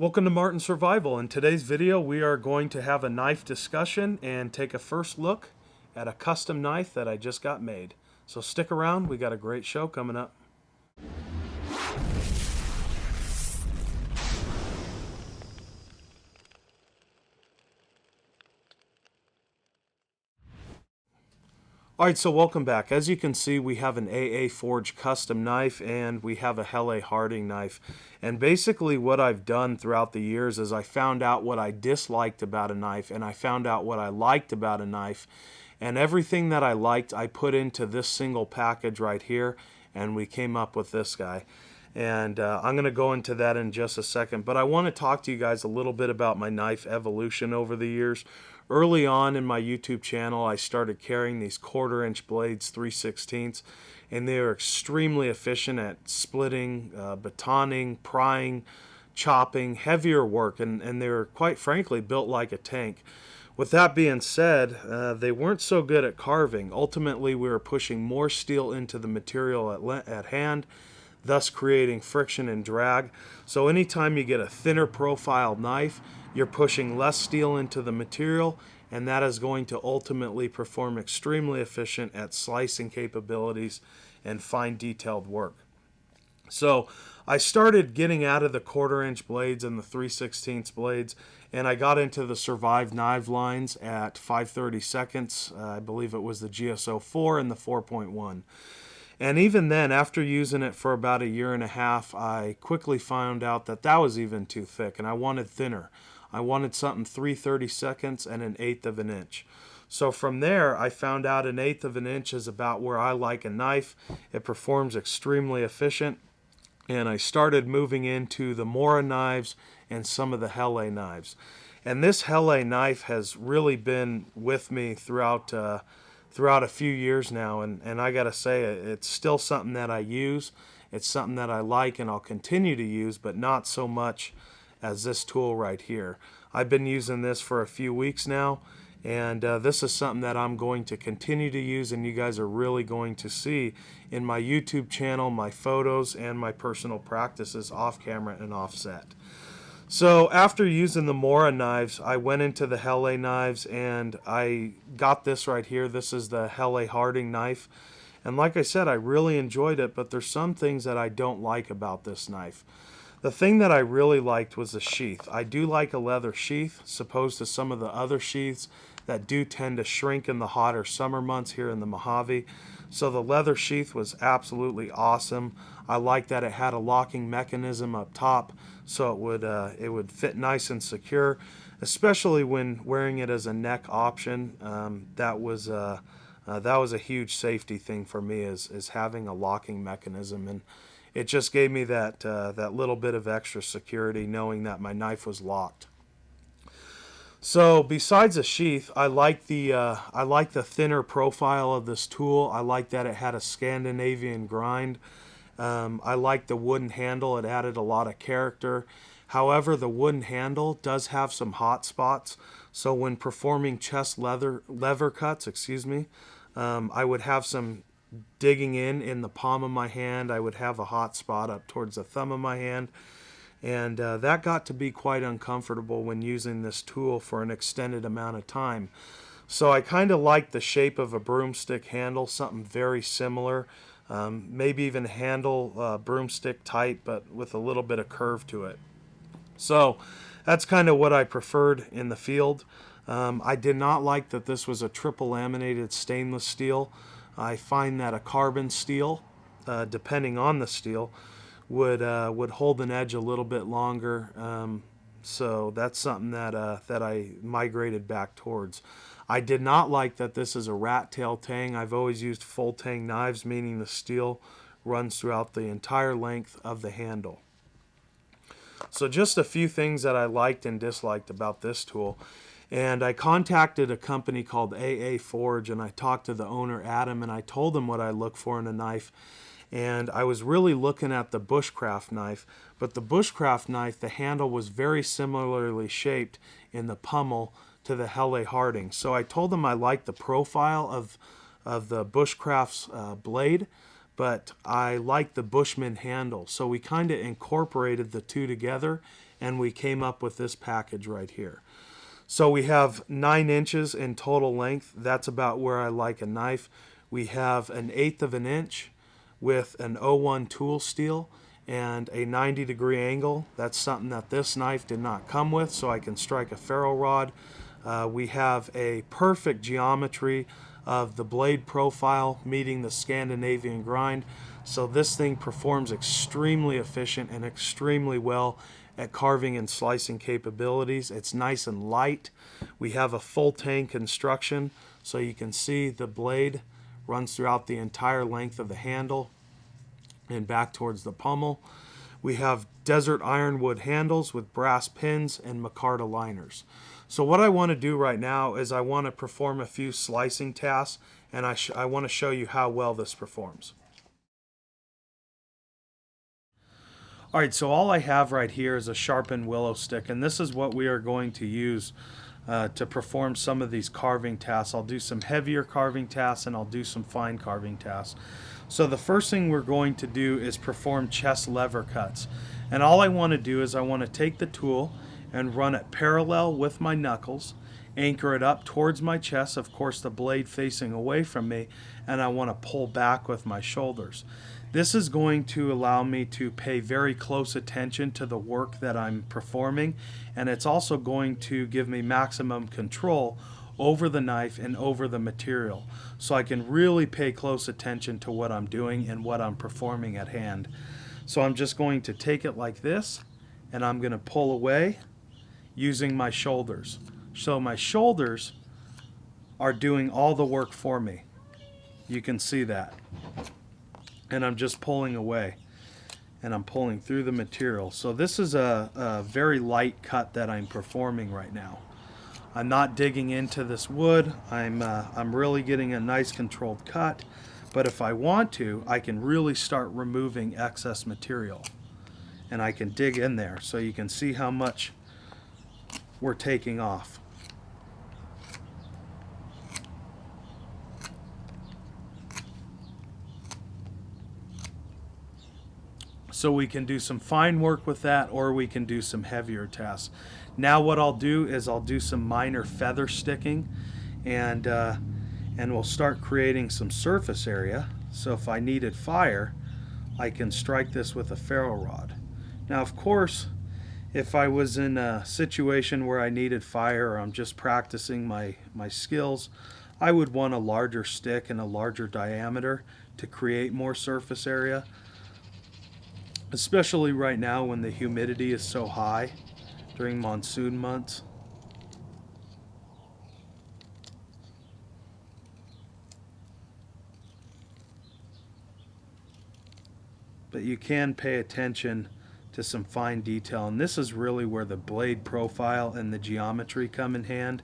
Welcome to Martin Survival. In today's video we are going to have a knife discussion and take a first look at a custom knife that I just got made. So stick around, we got a great show coming up. Alright, so welcome back. As you can see, we have an AA Forge custom knife and we have a Helle Harding knife. And basically what I've done throughout the years is I found out what I disliked about a knife and I found out what I liked about a knife. And everything that I liked I put into this single package right here, and we came up with this guy. And I'm going to go into that in just a second, but I want to talk to you guys a little bit about my knife evolution over the years. Early on in my YouTube channel, I started carrying these 1/4-inch blades, 3/16, and they are extremely efficient at splitting, batoning, prying, chopping, heavier work, and they're quite frankly built like a tank. With that being said, they weren't so good at carving. Ultimately, we were pushing more steel into the material at hand, thus creating friction and drag. So anytime you get a thinner profile knife, you're pushing less steel into the material, and that is going to ultimately perform extremely efficient at slicing capabilities and fine detailed work. So I started getting out of the 1/4-inch blades and the 3/16 blades, and I got into the Survive knife lines at 5/32. I believe it was the GSO4 and the 4.1. And even then, after using it for about a year and a half, I quickly found out that that was even too thick, and I wanted thinner. I wanted something 3/32 and 1/8 of an inch. So from there, I found out 1/8 of an inch is about where I like a knife. It performs extremely efficient, and I started moving into the Mora knives and some of the Helle knives. And this Helle knife has really been with me throughout a few years now, and I gotta say, it's still something that I use. It's something that I like and I'll continue to use, but not so much as this tool right here. I've been using this for a few weeks now, and this is something that I'm going to continue to use, and you guys are really going to see in my YouTube channel, my photos, and my personal practices off camera and offset. So after using the Mora knives, I went into the Helle knives and I got this right here. This is the Helle Harding knife. And like I said, I really enjoyed it, but there's some things that I don't like about this knife. The thing that I really liked was the sheath. I do like a leather sheath, opposed to some of the other sheaths that do tend to shrink in the hotter summer months here in the Mojave. So the leather sheath was absolutely awesome. I liked that it had a locking mechanism up top, so it would fit nice and secure, especially when wearing it as a neck option. That was a huge safety thing for me, is having a locking mechanism, and it just gave me that little bit of extra security knowing that my knife was locked. So besides the sheath, I like the thinner profile of this tool. I like that it had a Scandinavian grind. I like the wooden handle. It added a lot of character. However, the wooden handle does have some hot spots. So when performing chest lever cuts, I would have some digging in the palm of my hand. I would have a hot spot up towards the thumb of my hand, and that got to be quite uncomfortable when using this tool for an extended amount of time. So I kind of like the shape of a broomstick handle, something very similar, maybe even handle broomstick type, but with a little bit of curve to it. So that's kind of what I preferred in the field. I did not like that this was a triple laminated stainless steel. I find that a carbon steel, depending on the steel, would hold an edge a little bit longer. So that's something that I migrated back towards. I did not like that this is a rat tail tang. I've always used full tang knives, meaning the steel runs throughout the entire length of the handle. So just a few things that I liked and disliked about this tool. And I contacted a company called AA Forge, and I talked to the owner, Adam, and I told him what I look for in a knife. And I was really looking at the Bushcraft knife, but the Bushcraft knife, the handle was very similarly shaped in the pommel to the Helle Harding. So I told him I liked the profile of the Bushcraft's blade, but I like the Bushman handle. So we kind of incorporated the two together, and we came up with this package right here. So we have 9 inches in total length. That's about where I like a knife. We have an 1/8 of an inch with an 01 tool steel and a 90-degree angle. That's something that this knife did not come with, so I can strike a ferro rod. We have a perfect geometry of the blade profile meeting the Scandinavian grind. So this thing performs extremely efficient and extremely well at carving and slicing capabilities. It's nice and light. We have a full tang construction, so you can see the blade runs throughout the entire length of the handle and back towards the pommel. We have desert ironwood handles with brass pins and micarta liners. So what I want to do right now is I want to perform a few slicing tasks, and I want to show you how well this performs. Alright, so all I have right here is a sharpened willow stick, and this is what we are going to use to perform some of these carving tasks. I'll do some heavier carving tasks and I'll do some fine carving tasks. So the first thing we're going to do is perform chest lever cuts. And all I want to do is I want to take the tool and run it parallel with my knuckles, anchor it up towards my chest, of course the blade facing away from me, and I want to pull back with my shoulders. This is going to allow me to pay very close attention to the work that I'm performing, and it's also going to give me maximum control over the knife and over the material, so I can really pay close attention to what I'm doing and what I'm performing at hand. So I'm just going to take it like this, and I'm going to pull away using my shoulders. So my shoulders are doing all the work for me. You can see that. And I'm just pulling away, and I'm pulling through the material. So this is a very light cut that I'm performing right now. I'm not digging into this wood. I'm really getting a nice controlled cut, but if I want to, I can really start removing excess material, and I can dig in there so you can see how much we're taking off. So we can do some fine work with that, or we can do some heavier tasks. Now what I'll do is I'll do some minor feather sticking, and we'll start creating some surface area. So if I needed fire, I can strike this with a ferro rod. Now of course, if I was in a situation where I needed fire, or I'm just practicing my skills, I would want a larger stick and a larger diameter to create more surface area. Especially right now when the humidity is so high during monsoon months. But you can pay attention to some fine detail, and this is really where the blade profile and the geometry come in hand.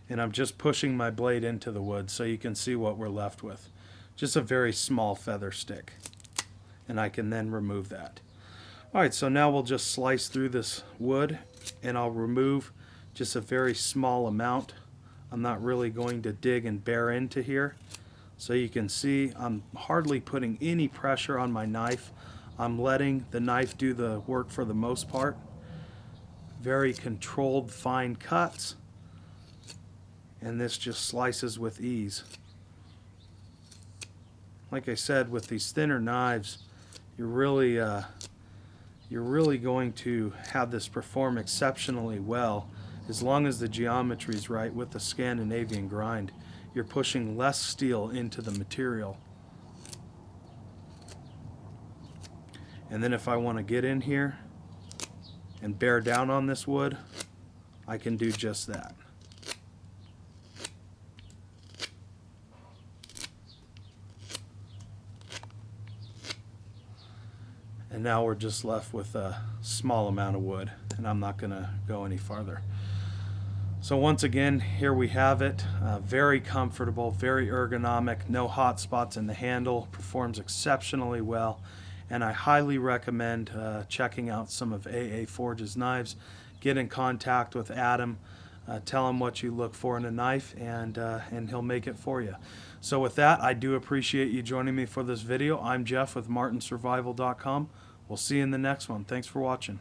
And I'm just pushing my blade into the wood so you can see what we're left with. Just a very small feather stick. And I can then remove that. Alright, so now we'll just slice through this wood, and I'll remove just a very small amount. I'm not really going to dig and bear into here. So you can see I'm hardly putting any pressure on my knife. I'm letting the knife do the work for the most part. Very controlled, fine cuts. And this just slices with ease. Like I said, with these thinner knives, you're really going to have this perform exceptionally well as long as the geometry is right with the Scandinavian grind. You're pushing less steel into the material. And then if I want to get in here and bear down on this wood, I can do just that. And now we're just left with a small amount of wood, and I'm not going to go any farther. So once again, here we have it. Very comfortable, very ergonomic, no hot spots in the handle, performs exceptionally well, and I highly recommend checking out some of AA Forge's knives. Get in contact with Adam, tell him what you look for in a knife, and he'll make it for you. So with that, I do appreciate you joining me for this video. I'm Jeff with MartinSurvival.com. We'll see you in the next one. Thanks for watching.